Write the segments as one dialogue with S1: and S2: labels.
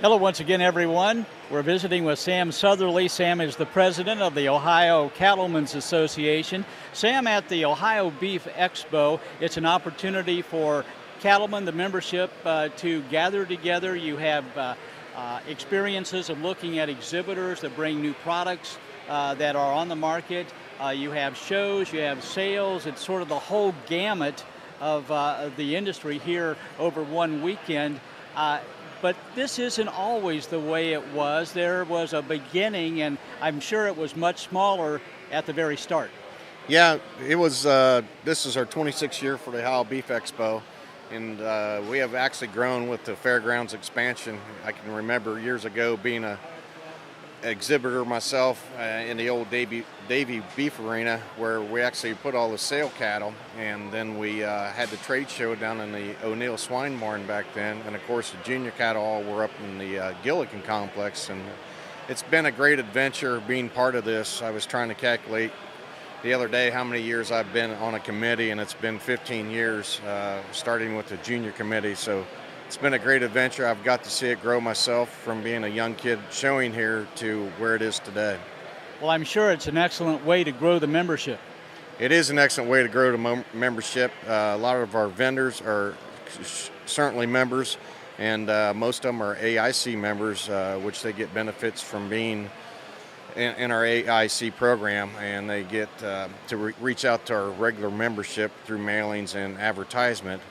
S1: Hello once again, everyone. We're visiting with Sam Sutherly. Sam is the president of the Ohio Cattlemen's Association. Sam, at the Ohio Beef Expo, it's an opportunity for cattlemen, the membership, to gather together. You have experiences of looking at exhibitors that bring new products that are on the market. You have shows, you have sales. It's sort of the whole gamut of the industry here over one weekend. But this isn't always the way it was. There was a beginning, and I'm sure it was much smaller at the very start.
S2: Yeah, it was. This is our 26th year for the Ohio Beef Expo, and we have actually grown with the fairgrounds expansion. I can remember years ago being a exhibitor myself in the old Davy Beef Arena, where we actually put all the sale cattle, and then we had the trade show down in the O'Neill Swine Barn back then, and of course the junior cattle all were up in the Gilligan complex, and it's been a great adventure being part of this. I was trying to calculate the other day how many years I've been on a committee, and it's been 15 years, starting with the junior committee. So it's been a great adventure. I've got to see it grow myself from being a young kid showing here to where it is today.
S1: Well, I'm sure it's an excellent way to grow the membership.
S2: It is an excellent way to grow the membership. A lot of our vendors are certainly members, and most of them are AIC members, which they get benefits from being in our AIC program, and they get to reach out to our regular membership through mailings and advertisement.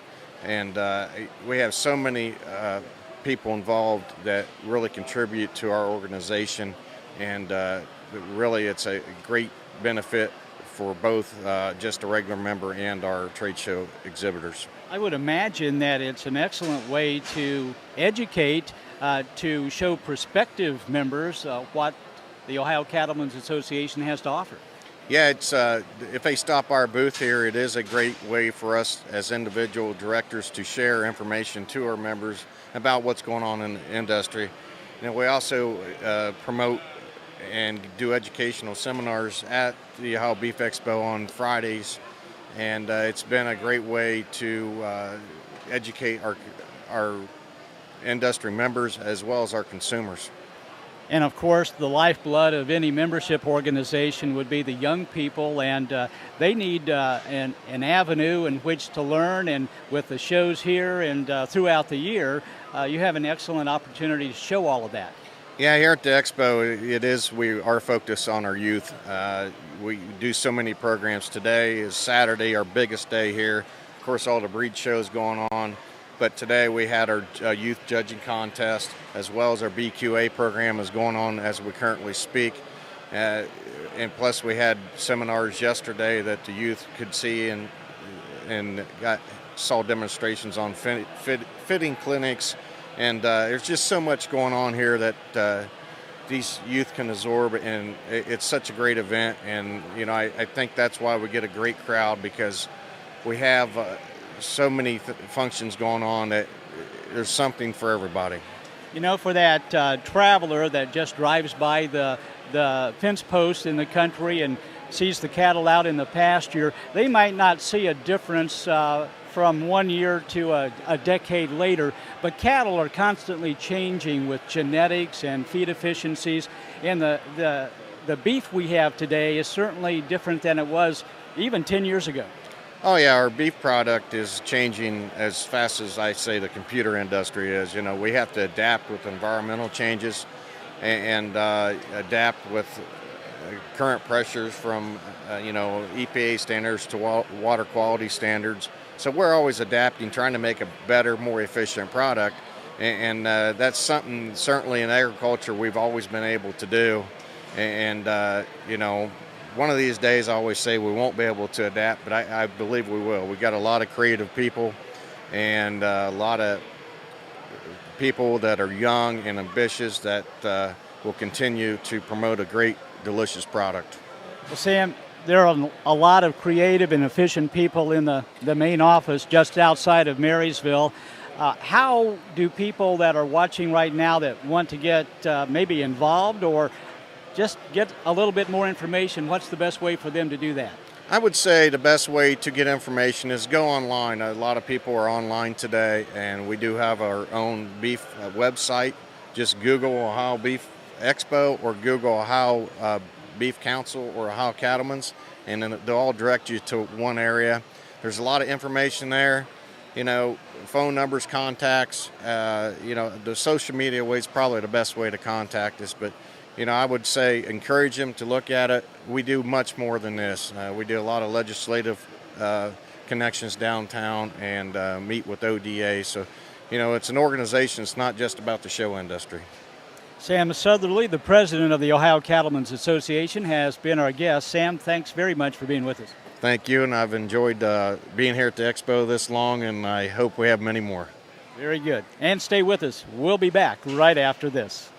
S2: And we have so many people involved that really contribute to our organization, and really it's a great benefit for both just a regular member and our trade show exhibitors.
S1: I would imagine that it's an excellent way to educate, to show prospective members what the Ohio Cattlemen's Association has to offer.
S2: Yeah, it's if they stop our booth here, it is a great way for us as individual directors to share information to our members about what's going on in the industry. And we also promote and do educational seminars at the Ohio Beef Expo on Fridays, and it's been a great way to educate our industry members as well as our consumers.
S1: And of course, the lifeblood of any membership organization would be the young people, and they need an avenue in which to learn. And with the shows here and throughout the year, you have an excellent opportunity to show all of that.
S2: Yeah, here at the Expo, we are focused on our youth. We do so many programs. Today is Saturday, our biggest day here. Of course, all the breed shows going on. But today we had our youth judging contest, as well as our BQA program is going on as we currently speak. And plus we had seminars yesterday that the youth could see, and saw demonstrations on fitting clinics. And there's just so much going on here that these youth can absorb, and it's such a great event. And I think that's why we get a great crowd, because we have so many functions going on that there's something for everybody.
S1: For that traveler that just drives by the fence post in the country and sees the cattle out in the pasture, they might not see a difference from 1 year to a decade later, but cattle are constantly changing with genetics and feed efficiencies, and the beef we have today is certainly different than it was even 10 years ago.
S2: Oh yeah, our beef product is changing as fast as I say the computer industry is. We have to adapt with environmental changes and adapt with current pressures from EPA standards to water quality standards. So we're always adapting, trying to make a better, more efficient product, and that's something certainly in agriculture we've always been able to do. And one of these days, I always say we won't be able to adapt, but I believe we will. We've got a lot of creative people, and a lot of people that are young and ambitious that will continue to promote a great, delicious product.
S1: Well, Sam, there are a lot of creative and efficient people in the main office just outside of Marysville. How do people that are watching right now that want to get maybe involved or just get a little bit more information, what's the best way for them to do that?
S2: I would say the best way to get information is go online. A lot of people are online today, and we do have our own beef website just Google Ohio Beef Expo or Google Ohio Beef Council or Ohio Cattleman's, and then they'll all direct you to one area. There's a lot of information there, phone numbers, contacts, the social media way is probably the best way to contact us, but I would say encourage them to look at it. We do much more than this. We do a lot of legislative connections downtown and meet with ODA. So, it's an organization. It's not just about the show industry.
S1: Sam Sutherly, the president of the Ohio Cattlemen's Association, has been our guest. Sam, thanks very much for being with us.
S2: Thank you, and I've enjoyed being here at the Expo this long, and I hope we have many more.
S1: Very good. And stay with us. We'll be back right after this.